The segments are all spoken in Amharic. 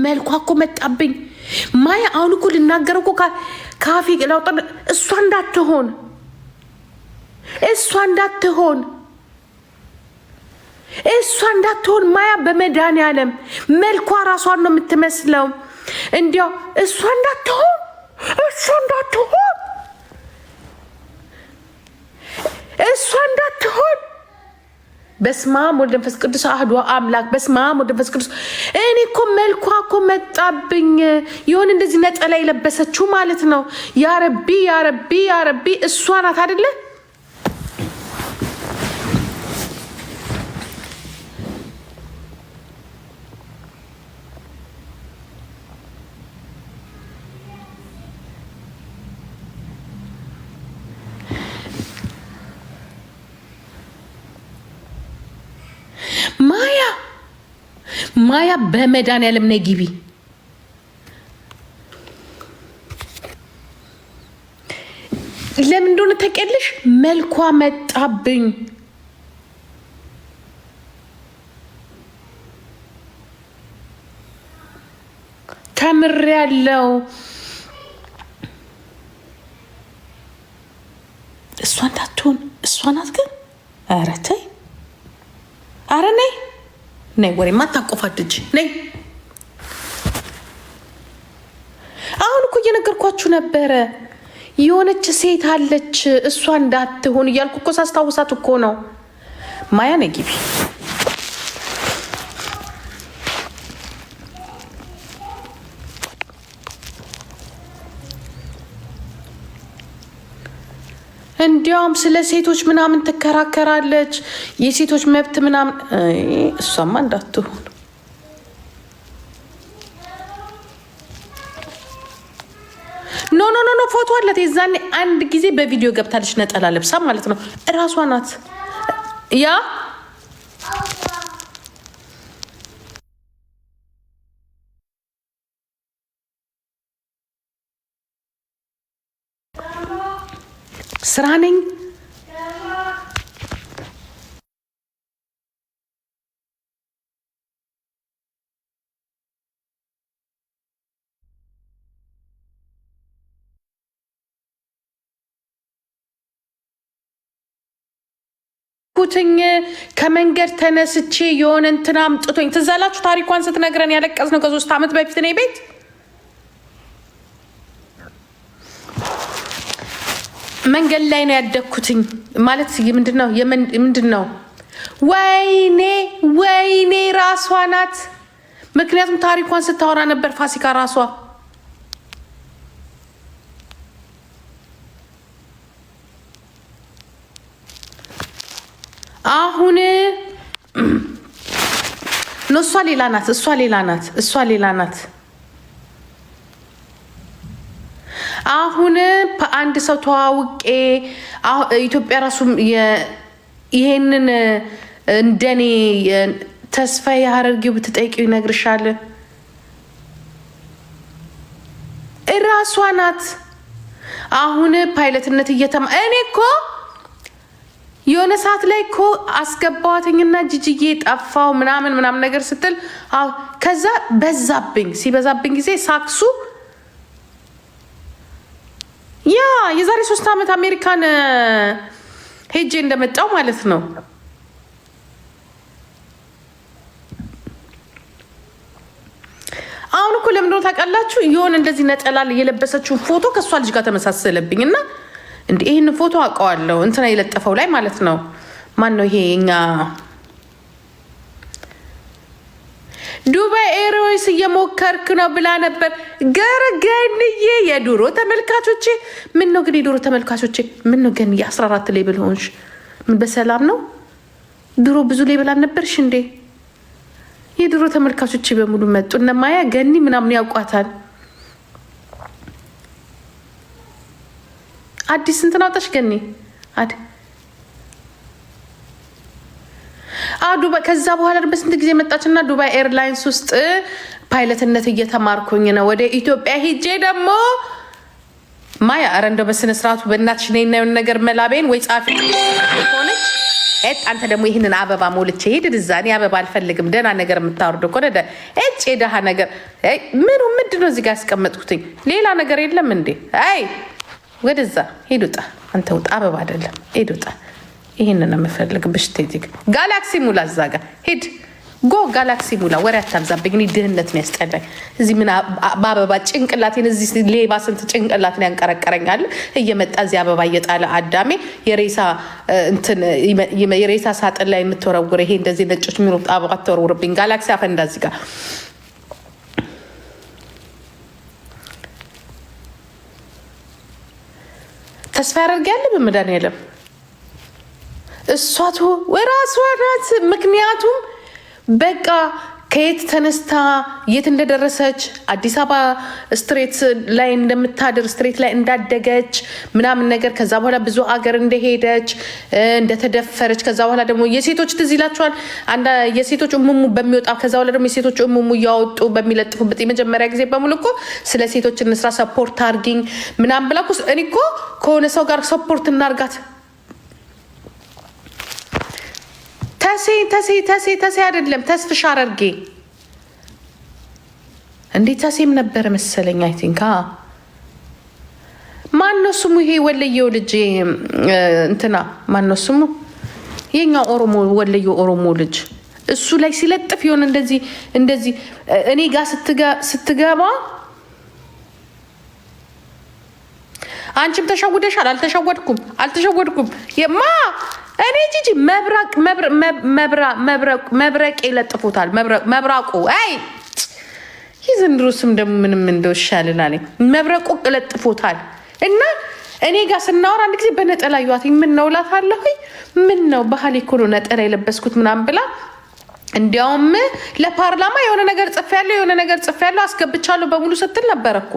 መልኳ እኮ መጣብኝ ማያ አሁን እኮ ልናገር እኮ ካፌ ላውጣ እሷ እንዳትሆን ማያ በመድኃኒዓለም መልኳ ራሷን ነው የምትመስለው እንዲያው እሷ እንዳትሆን በስመ አብ ወወልድ ወመንፈስ ቅዱስ አሐዱ አምላክ በስመ አብ ወወልድ ወመንፈስ ቅዱስ እኔ እኮ መልኳ እኮ መጣብኝ የሆነ እንደዚህ ነጠላ የለበሰችው ማለት ነው ያ ረቢ እሷ ናት አይደለ ማያ በመድኃኒዓለም ነይ ግቢ ለምን እንደሆነ ተቀልሽ መልኳ መጣብኝ ተምሬያለሁ እሷ እንዳትሆን እሷ ናት ግን ኧረ ተይ ኧረ ነይ ወሬ ማታቆፋድጅ ነይ አሁን እኮ እየነገርኳችሁ ነበረ የሆነች ሴት አለች እሷ እንዳትሆን እያልኩ እኮ ሳስታውሳት እኮ ነው ማያ ነይ ግቢ እንዲያውም ስለ ሴቶች ምናምን ትከራከራለች የሴቶች መብት ምናምን እሷማ እንዳትሆን ኖ ፎቶ አላት የዛኔ አንድ ጊዜ በቪዲዮ ገብታለች ነጠላ ለብሳ ማለት ነው እራሷ ናት ያ ስራ ነኝ ኩትኝ ከመንገድ ተነስቼ የሆነ እንትና አምጥቶኝ ትዛላችሁ ታሪኳን ስትነግረን ያለቀስነው ከ3 ዓመት በፊት ነው ቤት መንገድ ላይ ነው ያደኩትኝ ማለት ምንድነው ወይኔ ራሷ ናት ምክንያቱም ታሪኳን ስታወራ ነበር ፋሲካ ራሷ አሁን ነው እሷ ሌላ ናት አሁን አንድ ሰው ተዋውቄ ኢትዮጵያ ራሱ ይሄንን እንደኔ ተስፋ ያርጊው ብትጠይቂው ይነግርሻል እራሷ ናት አሁን ፓይለትነት እኔ እኮ የሆነ ሰዓት ላይ እኮ አስገባዋትኝና ጂጂዬ ጠፋው ምናምን ነገር ስትል ከዛ ሲበዛብኝ ጊዜ ሳክሱ የዛሬ 3 ዓመት አሜሪካን ሄጄ እንደመጣው ማለት ነው አሁን እኮ ለምን ነው ታውቃላችሁ የሆነ እንደዚህ ነጠላ የለበሰችው ፎቶ ከሷ ልጅ ጋር ተመሳሰለብኝና እንዴ ይሄን ፎቶ አውቀዋለሁ እንትና የለጠፈው ላይ ማለት ነው ማን ነው ይሄኛ ዱባይ ኤርዌይስ እየሞከርክ ነው ብላ ነበር ገርገንዬ የዱሮ ተመልካቾቼ ምን ነው ግን የዱሮ ተመልካቾቼ ምን ነው ግን የ14 ሌብል ሆንሽ ምን በሰላም ነው ድሮ ብዙ ሌብል አልነበርሽ እንዴ የዱሮ ተመልካቾቼ በሙሉ መጡ እና ማያ ገኒ ምናምን ያውቋታል አዲስ እንትን አውጣሽ ገኒ ዱባይ ከዛ በኋላ በስንት ጊዜ መጣችና ዱባይ ኤርላይንስ ውስጥ ፓይለትነት እየተማርኩኝ ነው ወደ ኢትዮጵያ ሄጄ ደግሞ ማያ አረ እንደው በስነ ስርዓቱ በእናትሽ ነይና የሆነ ነገር መላቤን ወይ ጻፊ ሆነች አንተ ደግሞ ይህንን አበባ ሞልቼ ሄድ እዛ። እኔ አበባ አልፈልግም። ደህና ነገር የምታወርደው እኮ የደሃ ነገር ምንድን ነው እዚህ ጋር ያስቀመጥኩትኝ? ሌላ ነገር የለም እንዴ? አይ ወደዛ ሄድ ውጣ። አንተ ውጣ፣ አበባ አይደለም ሄድ ውጣ። ይህንን ነው የምፈልግ። ብሽቴቲክ ጋላክሲ ሙላ እዛ ጋር ሄድ ጎ ጋላክሲ ሙላ። ወሬ አታብዛብኝ። እኔ ድህነት ነው ያስጠላኝ። እዚህ ምን በአበባ ጭንቅላቴን እዚህ ሌባ ስንት ጭንቅላትን ያንቀረቀረኛል እየመጣ እዚህ አበባ እየጣለ አዳሜ የሬሳ ሳጥን ላይ የምትወረውረ ይሄ እንደዚህ ነጮች የሚሮጥ አበባ ተወርውርብኝ። ጋላክሲ አፈንዳ እዚህ ጋር ተስፋ ያደርጋል በመድኃኒዓለም እሷቶ ወራሷ ናት። ምክንያቱም በቃ ከየት ተነስታ የት እንደደረሰች አዲስ አበባ ስትሬት ላይ እንደምታድር ስትሬት ላይ እንዳደገች ምናምን ነገር ከዛ በኋላ ብዙ አገር እንደሄደች እንደተደፈረች ከዛ በኋላ ደግሞ የሴቶች ትዝ ይላቸዋል። የሴቶች እሙሙ በሚወጣ ከዛ በኋላ ደግሞ የሴቶች እሙሙ እያወጡ በሚለጥፉበት የመጀመሪያ ጊዜ በሙሉ እኮ ስለ ሴቶች እንስራ ሰፖርት አርጊኝ ምናምን ብላ እኔ እኮ ከሆነ ሰው ጋር ሰፖርት እናርጋት ተሴ አይደለም ተስፍሽ አረርጌ እንዴት ተሴም ነበር መሰለኝ። አይ ቲንክ ማነው ስሙ ይሄ ወለየው ልጅ እንትና ማነው ስሙ የኛ ኦሮሞ ወለየው ኦሮሞ ልጅ እሱ ላይ ሲለጥፍ ይሆን እንደዚህ እኔ ጋር ስትገባ አንቺም ተሸውደሻል። አልተሸወድኩም የማ እኔ ጂጂ መብረቅ ይለጥፉታል። መብራቁ አይ ይዘንድሮ ስም ደግሞ ምንም እንደውሻልናል። መብረቁ ይለጥፉታል እና እኔ ጋር ስናወራ አንድ ጊዜ በነጠላ ይዋት ምን ነው እላታለሁ። ምን ነው ባህል እኮ ነው ነጠላ የለበስኩት ምናምን ብላ እንዲያውም ለፓርላማ የሆነ ነገር ጽፌያለሁ አስገብቻለሁ በሙሉ ስትል ነበር እኮ።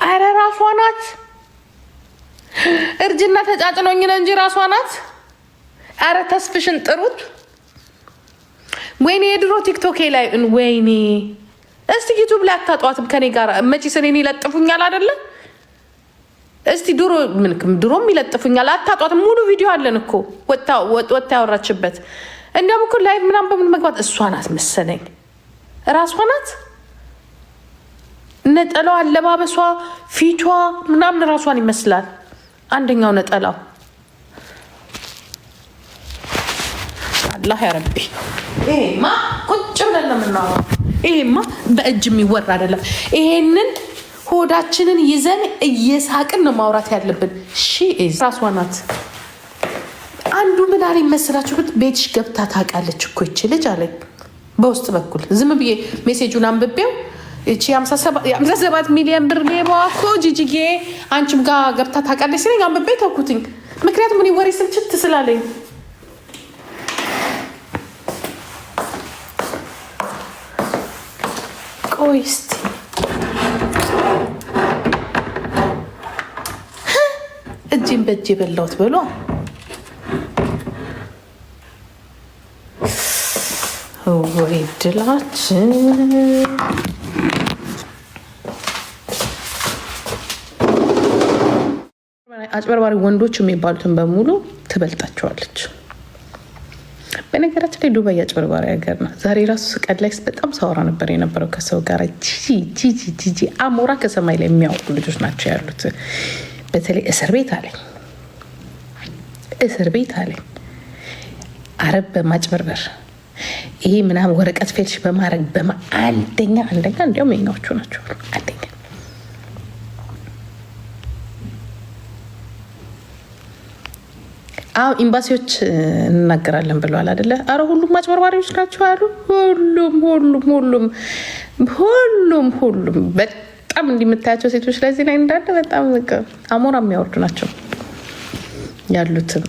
አረ ራሷ ናት። እርጅና ተጫጭኖኝ ነው እንጂ ራሷ ናት። አረ ተስፍሽን ጥሩት። ወይኔ የድሮ ቲክቶክ ላይ ወይኔ እስቲ ዩቲዩብ ላይ አታጧትም ከኔ ጋር መቼስ እኔን ይለጥፉኛል አይደለ? እስቲ ድሮም ይለጥፉኛል። አታጧትም። ሙሉ ቪዲዮ አለን እኮ ወጣ ያወራችበት። እንዲያውም እኮ ላይቭ ምናምን በምን መግባት እሷ ናት መሰለኝ። ራሷ ናት። ነጠላው አለባበሷ ፊቷ ምናምን ራሷን ይመስላል። አንደኛው ነጠላው አላህ ያረቢ። ይሄማ ቁጭ ብለን ነው የምናወራው። ይሄማ በእጅ የሚወራ አይደለም። ይሄንን ሆዳችንን ይዘን እየሳቅን ነው ማውራት ያለብን። ራሷ ናት። አንዱ ምን አለኝ መሰላችሁ? ቤትሽ ገብታ ታውቃለች እኮ ይቺ ልጅ አለኝ በውስጥ በኩል። ዝም ብዬ ሜሴጁን አንብቤው እቺ 57 ሚሊዮን ብር ሌባዋ እኮ ጂጂጌ አንቺም ጋር ገብታ ታውቃለች ሲለኝ አንብቤ ተውኩትኝ። ምክንያቱም እኔ ወሬ ስልችት ስላለኝ ቆይ እስቲ እጅን በእጅ የበላሁት በሏ። ወይ ድላችን አጭበርባሪ ወንዶች የሚባሉትን በሙሉ ትበልጣቸዋለች። በነገራችን ላይ ዱባይ አጭበርባሪ ሀገር ነው። ዛሬ ራሱ ስቀድ ላይ በጣም ሳወራ ነበር የነበረው ከሰው ጋር። ጂጂ አሞራ ከሰማይ ላይ የሚያወጡ ልጆች ናቸው ያሉት። በተለይ እስር ቤት አለኝ አረብ በማጭበርበር ይሄ ምናምን ወረቀት ፌልሽ በማድረግ አንደኛ እንዲያውም የኛዎቹ ናቸው አንደኛ። ኤምባሲዎች እንናገራለን ብለዋል አይደለ? አረ ሁሉም አጭበርባሪዎች ናቸው አሉ። ሁሉም በጣም እንደምታያቸው ሴቶች ላይ ዜና እንዳለ በጣም አሞራ የሚያወርዱ ናቸው ያሉትም።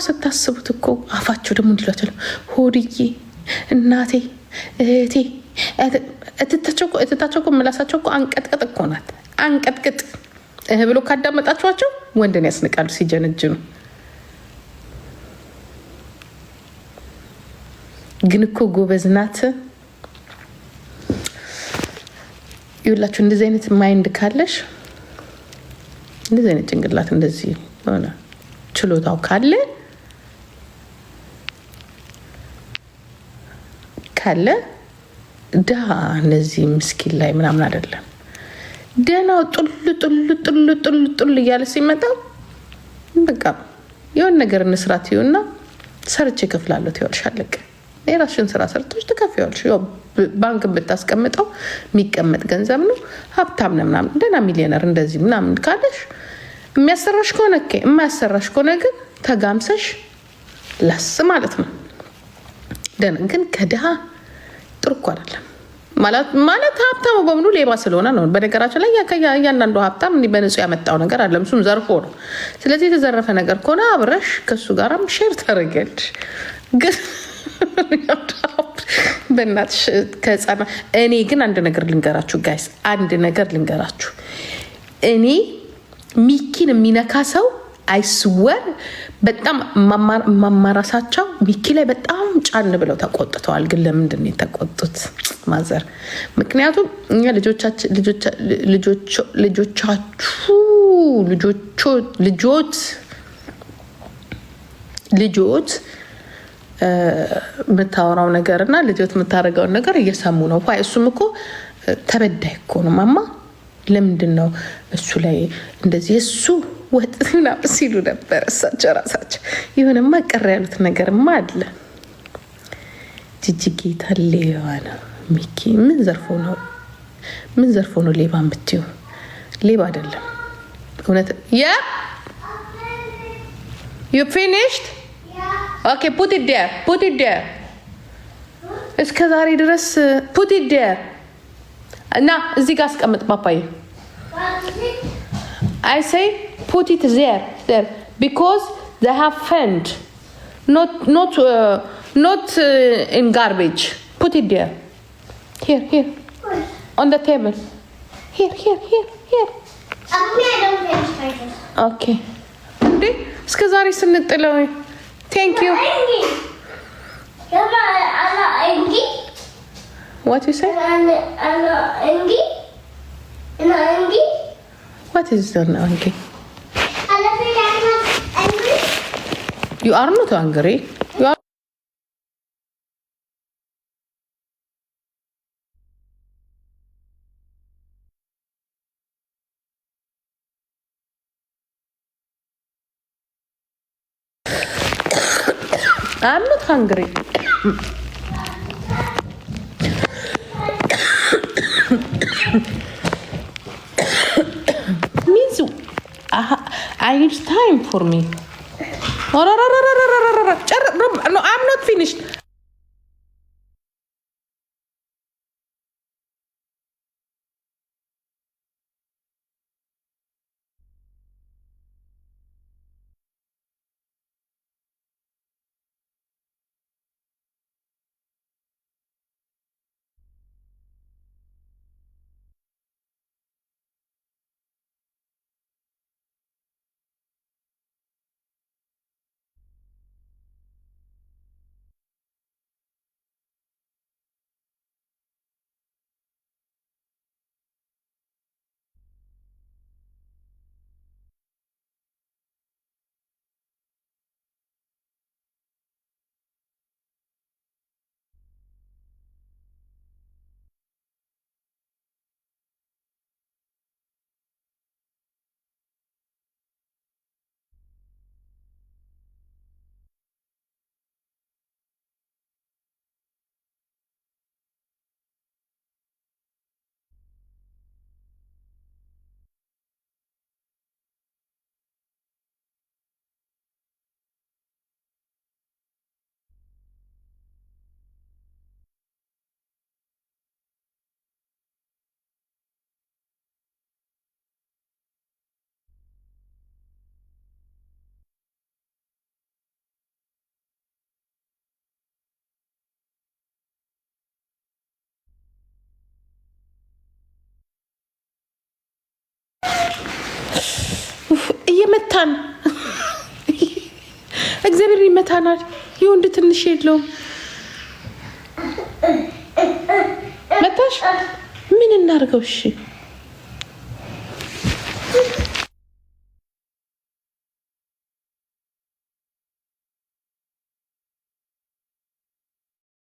ስታስቡት እኮ አፋቸው ደግሞ እንዲሏቸው ሆድዬ፣ እናቴ፣ እህቴ እትታቸው እኮ ምላሳቸው እኮ አንቀጥቅጥ እኮ ናት። አንቀጥቅጥ ብሎ ካዳመጣችኋቸው ወንድን ያስንቃሉ ሲጀነጅኑ። ግን እኮ ጎበዝ ናት። ይኸውላችሁ እንደዚህ አይነት ማይንድ ካለሽ እንደዚህ አይነት ጭንቅላት እንደዚህ ሆነ ችሎታው ካለ ድሃ እነዚህ ምስኪን ላይ ምናምን አይደለም። ደህናው ጡል እያለ ሲመጣ በቃ የሆነ ነገር እንስራት ይሁንና ሰርቼ እከፍላለሁ ትይዋለሽ። አለቀ። የራስሽን ስራ ሰርተሽ ትከፍያለሽ። ባንክ ብታስቀምጠው የሚቀመጥ ገንዘብ ነው። ሀብታም ነው ምናምን ደህና ሚሊዮነር እንደዚህ ምናምን ካለሽ የሚያሰራሽ ከሆነ የማያሰራሽ ከሆነ ግን ተጋምሰሽ ላስ ማለት ነው። ደህና ግን ከድሃ ጥሩ እኮ አይደለም ማለት ሀብታሙ በሙሉ ሌባ ስለሆነ ነው። በነገራችን ላይ እያንዳንዱ ሀብታም እንዲህ በንጹህ ያመጣው ነገር አለ። እሱም ዘርፎ ነው። ስለዚህ የተዘረፈ ነገር ከሆነ አብረሽ ከሱ ጋራም ሼር ታደርጊያለሽ። ግን በእናትሽ ከህፃና እኔ ግን አንድ ነገር ልንገራችሁ ጋይስ፣ አንድ ነገር ልንገራችሁ። እኔ ሚኪን የሚነካ ሰው አይስወር በጣም ማማራሳቸው ሚኪ ላይ በጣም ጫን ብለው ተቆጥተዋል። ግን ለምንድን ነው የተቆጡት ማዘር? ምክንያቱም እኛ ልጆች የምታወራው ነገር እና ልጆት የምታደርገውን ነገር እየሰሙ ነው። እሱም እኮ ተበዳይ እኮ ነው። ማማ ለምንድን ነው እሱ ላይ እንደዚህ እሱ ወጥ ምናምን ሲሉ ነበር እሳቸው ራሳቸው። ይሁንማ ቀር ያሉት ነገርማ አለ። ጅጅጌታ ሌባ ነው ሚኪ። ምን ዘርፎ ነው ሌባን ብትዩ? ሌባ አይደለም እውነት። You finished? Okay, put it there. እስከ ዛሬ ድረስ put it there እና እዚህ ጋር አስቀምጥ ፓፓዬ። I say put it there because they have found not in garbage. Put it there. Here on the table. Here. Okay. እንዴ እስከ ዛሬ ስንጥለው thank you. What you say? What is that angry? You are not angry. You are. I'm not hungry. Means I need time for me. No, I'm not finished. እየመታን እግዚአብሔር ይመታናል። የወንድ ትንሽ የለውም። መታሽ ምን እናርገው? እሺ